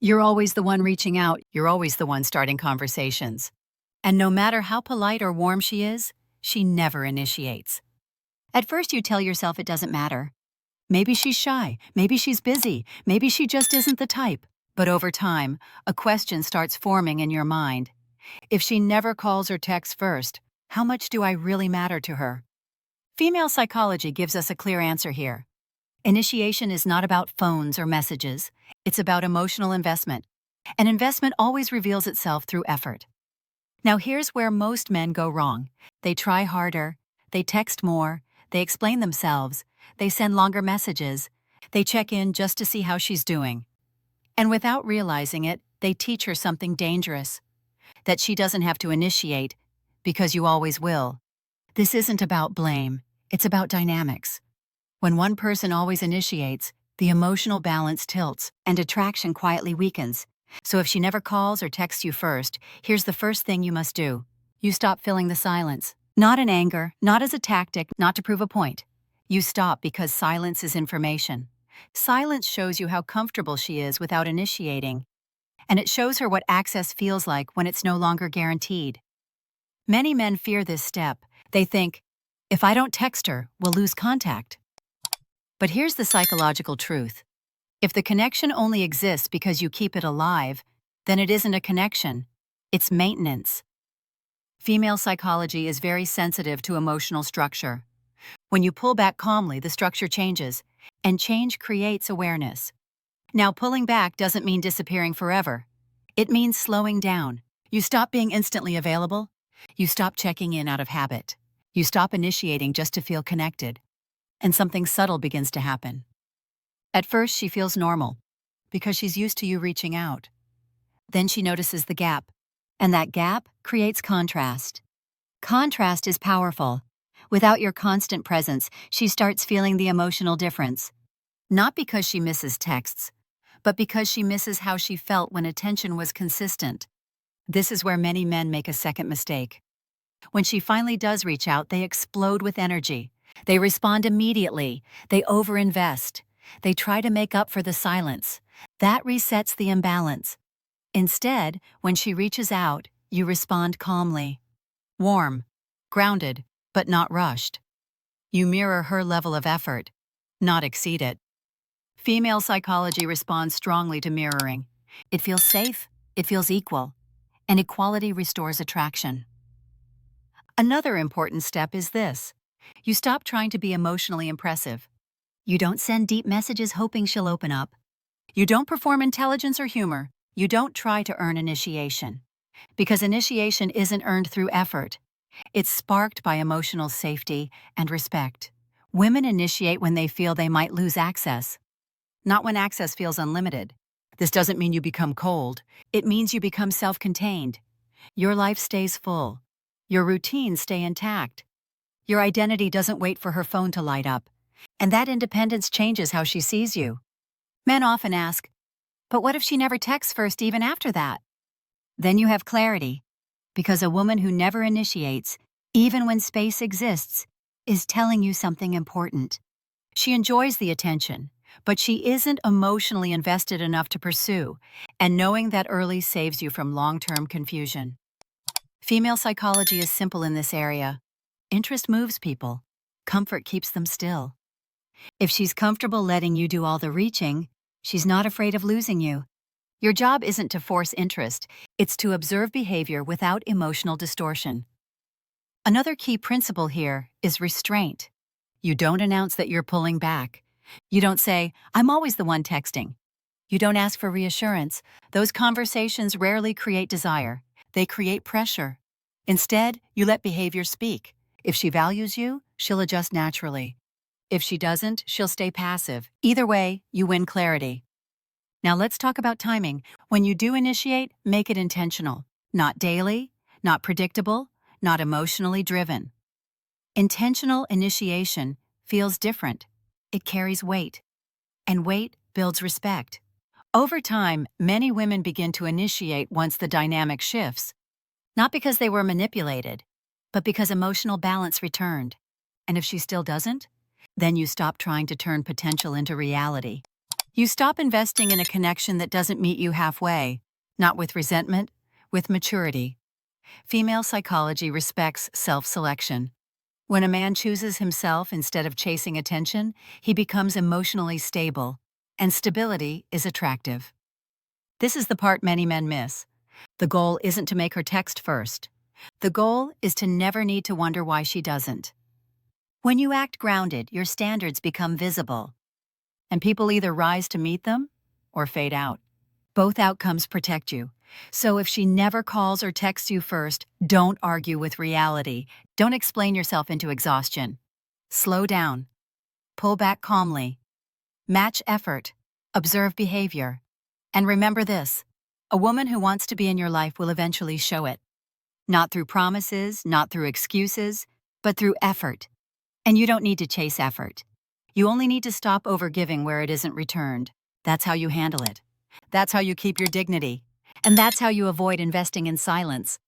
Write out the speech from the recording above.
You're always the one reaching out, you're always the one starting conversations. And no matter how polite or warm she is, she never initiates. At first, you tell yourself it doesn't matter. Maybe she's shy, maybe she's busy, maybe she just isn't the type. But over time, a question starts forming in your mind. If she never calls or texts first, how much do I really matter to her? Female psychology gives us a clear answer here. Initiation is not about phones or messages. It's about emotional investment. And investment always reveals itself through effort. Now here's where most men go wrong. They try harder, they text more, they explain themselves, they send longer messages, they check in just to see how she's doing. And without realizing it, they teach her something dangerous. That she doesn't have to initiate, because you always will. This isn't about blame, it's about dynamics. When one person always initiates, the emotional balance tilts and attraction quietly weakens. So if she never calls or texts you first, here's the first thing you must do. You stop filling the silence. Not in anger, not as a tactic, not to prove a point. You stop because silence is information. Silence shows you how comfortable she is without initiating. And it shows her what access feels like when it's no longer guaranteed. Many men fear this step. They think, if I don't text her, we'll lose contact. But here's the psychological truth. If the connection only exists because you keep it alive, then it isn't a connection. It's maintenance. Female psychology is very sensitive to emotional structure. When you pull back calmly, the structure changes, and change creates awareness. Now, pulling back doesn't mean disappearing forever. It means slowing down. You stop being instantly available. You stop checking in out of habit. You stop initiating just to feel connected. And something subtle begins to happen. At first, she feels normal, because she's used to you reaching out. Then she notices the gap, and that gap creates contrast. Contrast is powerful. Without your constant presence, she starts feeling the emotional difference. Not because she misses texts, but because she misses how she felt when attention was consistent. This is where many men make a second mistake. When she finally does reach out, they explode with energy. They respond immediately. They overinvest. They try to make up for the silence. That resets the imbalance. Instead, when she reaches out, you respond calmly. Warm, grounded, but not rushed. You mirror her level of effort, not exceed it. Female psychology responds strongly to mirroring. It feels safe, it feels equal, and equality restores attraction. Another important step is this. You stop trying to be emotionally impressive. You don't send deep messages hoping she'll open up. You don't perform intelligence or humor. You don't try to earn initiation. Because initiation isn't earned through effort. It's sparked by emotional safety and respect. Women initiate when they feel they might lose access, not when access feels unlimited. This doesn't mean you become cold. It means you become self-contained. Your life stays full. Your routines stay intact. Your identity doesn't wait for her phone to light up. And that independence changes how she sees you. Men often ask, but what if she never texts first even after that? Then you have clarity. Because a woman who never initiates, even when space exists, is telling you something important. She enjoys the attention, but she isn't emotionally invested enough to pursue, and knowing that early saves you from long-term confusion. Female psychology is simple in this area. Interest moves people. Comfort keeps them still. If she's comfortable letting you do all the reaching, she's not afraid of losing you. Your job isn't to force interest, it's to observe behavior without emotional distortion. Another key principle here is restraint. You don't announce that you're pulling back. You don't say, I'm always the one texting. You don't ask for reassurance. Those conversations rarely create desire. They create pressure. Instead, you let behavior speak. If she values you, she'll adjust naturally. If she doesn't, she'll stay passive. Either way, you win clarity. Now let's talk about timing. When you do initiate, make it intentional. Not daily, not predictable, not emotionally driven. Intentional initiation feels different. It carries weight. And weight builds respect. Over time, many women begin to initiate once the dynamic shifts. Not because they were manipulated, but because emotional balance returned. And if she still doesn't, then you stop trying to turn potential into reality. You stop investing in a connection that doesn't meet you halfway, not with resentment, with maturity. Female psychology respects self-selection. When a man chooses himself instead of chasing attention, he becomes emotionally stable, and stability is attractive. This is the part many men miss. The goal isn't to make her text first. The goal is to never need to wonder why she doesn't. When you act grounded, your standards become visible, and people either rise to meet them or fade out. Both outcomes protect you. So if she never calls or texts you first, don't argue with reality. Don't explain yourself into exhaustion. Slow down. Pull back calmly. Match effort. Observe behavior. And remember this: a woman who wants to be in your life will eventually show it. Not through promises, not through excuses, but through effort. And you don't need to chase effort. You only need to stop overgiving where it isn't returned. That's how you handle it. That's how you keep your dignity. And that's how you avoid investing in silence.